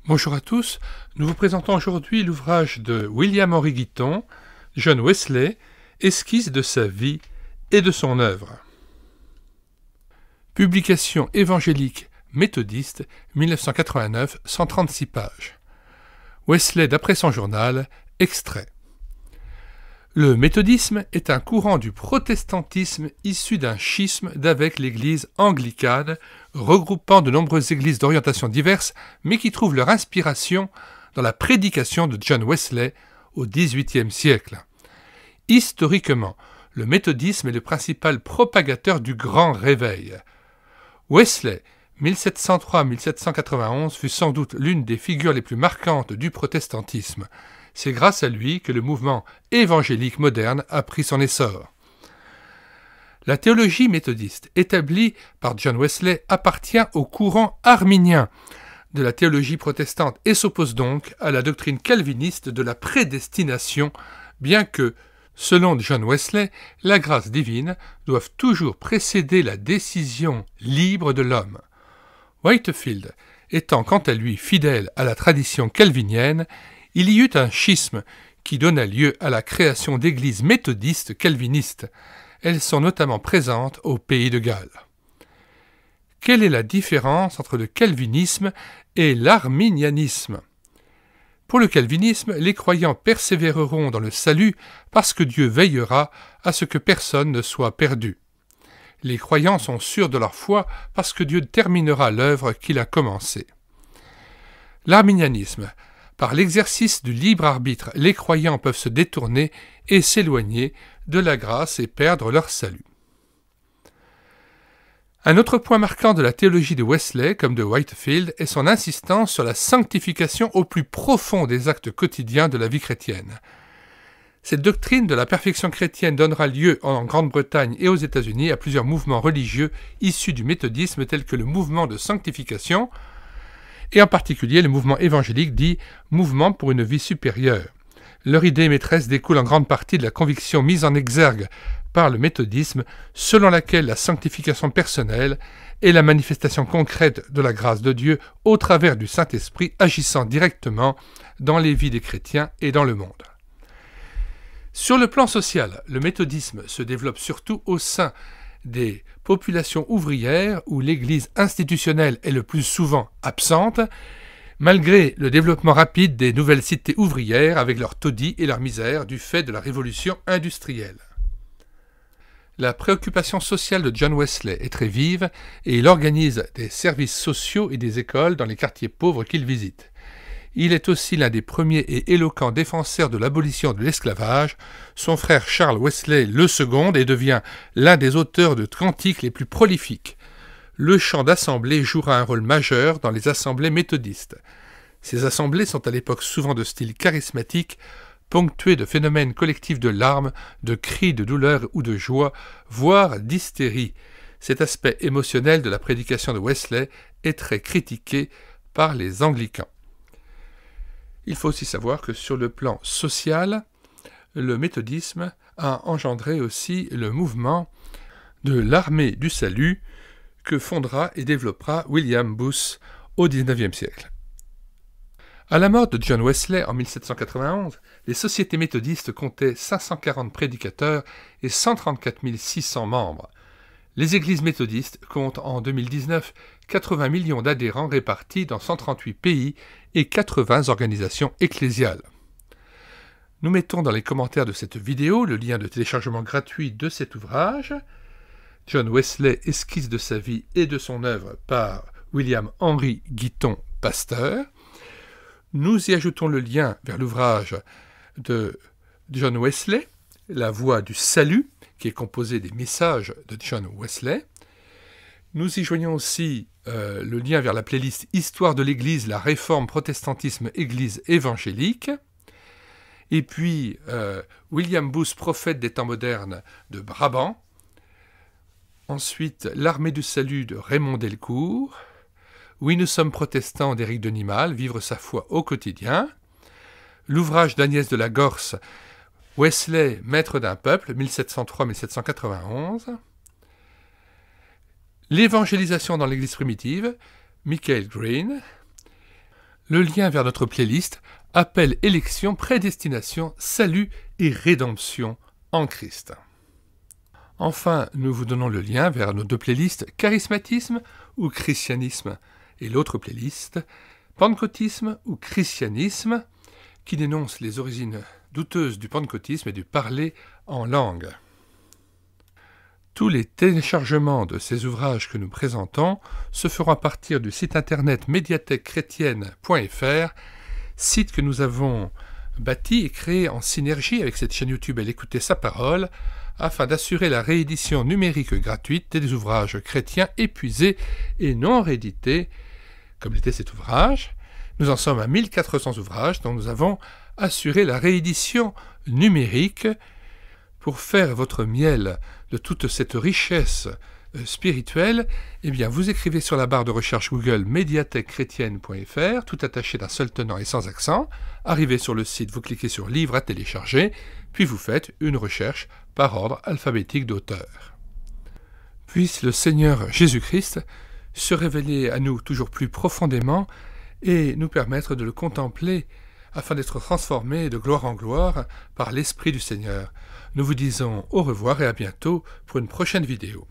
Bonjour à tous, nous vous présentons aujourd'hui l'ouvrage de William Henry Gitton, John Wesley, Esquisse de sa vie et de son œuvre. Publication évangélique méthodiste, 1989, 136 pages. Wesley d'après son journal, extrait. Le méthodisme est un courant du protestantisme issu d'un schisme d'avec l'Église anglicane, regroupant de nombreuses églises d'orientation diverses, mais qui trouvent leur inspiration dans la prédication de John Wesley au XVIIIe siècle. Historiquement, le méthodisme est le principal propagateur du Grand Réveil. Wesley, 1703-1791, fut sans doute l'une des figures les plus marquantes du protestantisme. C'est grâce à lui que le mouvement évangélique moderne a pris son essor. La théologie méthodiste établie par John Wesley appartient au courant arminien de la théologie protestante et s'oppose donc à la doctrine calviniste de la prédestination, bien que, selon John Wesley, la grâce divine doive toujours précéder la décision libre de l'homme. Whitefield étant quant à lui fidèle à la tradition calvinienne, il y eut un schisme qui donna lieu à la création d'églises méthodistes calvinistes. Elles sont notamment présentes au pays de Galles. Quelle est la différence entre le calvinisme et l'arminianisme ? Pour le calvinisme, les croyants persévéreront dans le salut parce que Dieu veillera à ce que personne ne soit perdu. Les croyants sont sûrs de leur foi parce que Dieu terminera l'œuvre qu'il a commencée. L'arminianisme. Par l'exercice du libre arbitre, les croyants peuvent se détourner et s'éloigner de la grâce et perdre leur salut. Un autre point marquant de la théologie de Wesley, comme de Whitefield, est son insistance sur la sanctification au plus profond des actes quotidiens de la vie chrétienne. Cette doctrine de la perfection chrétienne donnera lieu en Grande-Bretagne et aux États-Unis à plusieurs mouvements religieux issus du méthodisme tels que le mouvement de sanctification, et en particulier le mouvement évangélique dit « mouvement pour une vie supérieure ». Leur idée maîtresse découle en grande partie de la conviction mise en exergue par le méthodisme, selon laquelle la sanctification personnelle est la manifestation concrète de la grâce de Dieu au travers du Saint-Esprit agissant directement dans les vies des chrétiens et dans le monde. Sur le plan social, le méthodisme se développe surtout au sein des populations ouvrières où l'Église institutionnelle est le plus souvent absente, malgré le développement rapide des nouvelles cités ouvrières avec leurs taudis et leur misère du fait de la révolution industrielle. La préoccupation sociale de John Wesley est très vive et il organise des services sociaux et des écoles dans les quartiers pauvres qu'il visite. Il est aussi l'un des premiers et éloquents défenseurs de l'abolition de l'esclavage. Son frère Charles Wesley le second et devient l'un des auteurs de cantiques les plus prolifiques. Le chant d'assemblée jouera un rôle majeur dans les assemblées méthodistes. Ces assemblées sont à l'époque souvent de style charismatique, ponctuées de phénomènes collectifs de larmes, de cris de douleur ou de joie, voire d'hystérie. Cet aspect émotionnel de la prédication de Wesley est très critiqué par les anglicans. Il faut aussi savoir que sur le plan social, le méthodisme a engendré aussi le mouvement de l'armée du salut que fondera et développera William Booth au XIXe siècle. À la mort de John Wesley en 1791, les sociétés méthodistes comptaient 540 prédicateurs et 134 600 membres. Les églises méthodistes comptent en 2019 80 millions d'adhérents répartis dans 138 pays et 80 organisations ecclésiales. Nous mettons dans les commentaires de cette vidéo le lien de téléchargement gratuit de cet ouvrage, John Wesley, Esquisse de sa vie et de son œuvre par William Henry Gitton, pasteur. Nous y ajoutons le lien vers l'ouvrage de John Wesley, La voie du salut, qui est composé des messages de John Wesley. Nous y joignons aussi le lien vers la playlist Histoire de l'Église, la réforme, protestantisme, Église évangélique. Et puis William Booth, prophète des temps modernes de Brabant. Ensuite, L'armée du salut de Raymond Delcourt. Oui, nous sommes protestants d'Éric de Nimal, Vivre sa foi au quotidien. L'ouvrage d'Agnès de la Gorce, Wesley, maître d'un peuple, 1703-1791. L'évangélisation dans l'Église primitive, Michael Green. le lien vers notre playlist Appel, élection, prédestination, salut et rédemption en Christ. Enfin, nous vous donnons le lien vers nos deux playlists Charismatisme ou Christianisme et l'autre playlist Pentecôtisme ou Christianisme qui dénonce les origines douteuses du pentecôtisme et du parler en langue. Tous les téléchargements de ces ouvrages que nous présentons se feront à partir du site internet médiathèquechrétienne.fr, site que nous avons bâti et créé en synergie avec cette chaîne YouTube Elle écoutait sa parole, afin d'assurer la réédition numérique gratuite des ouvrages chrétiens épuisés et non réédités, comme l'était cet ouvrage. Nous en sommes à 1400 ouvrages dont nous avons assuré la réédition numérique. Pour faire votre miel de toute cette richesse spirituelle, eh bien vous écrivez sur la barre de recherche Google médiathèquechrétienne.fr, tout attaché d'un seul tenant et sans accent. Arrivez sur le site, vous cliquez sur Livres à télécharger, puis vous faites une recherche par ordre alphabétique d'auteur. Puisse le Seigneur Jésus-Christ se révéler à nous toujours plus profondément et nous permettre de le contempler afin d'être transformés de gloire en gloire par l'Esprit du Seigneur. Nous vous disons au revoir et à bientôt pour une prochaine vidéo.